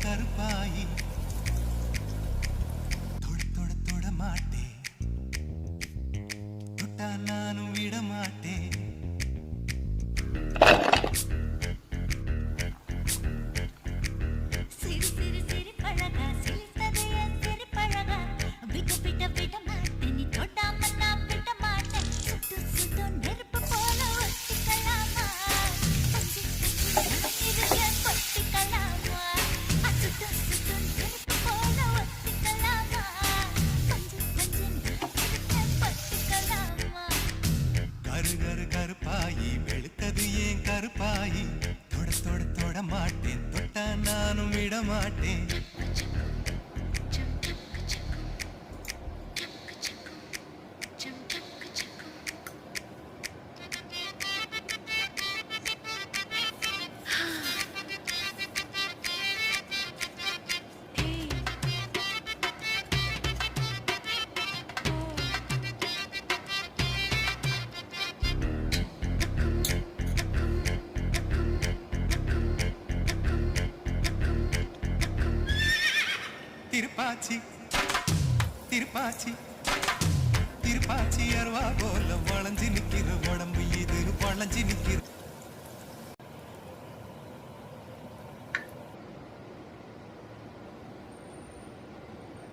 கருப்பாயி தொட தொட தொட மாட்டேன் தொட்டா நானும் விட மாட்டேன் கருப்பாயி வெளுத்தது ஏன் கருப்பாயி தொட தொட தொட மாட்டேன் தொட்டா நானும் விட மாட்டேன் திருப்பாச்சி திருப்பாச்சி திருப்பாச்சி அருவா போல வளைஞ்சு நிக்கிற உடம்பு இது வளைஞ்சு நிக்கிற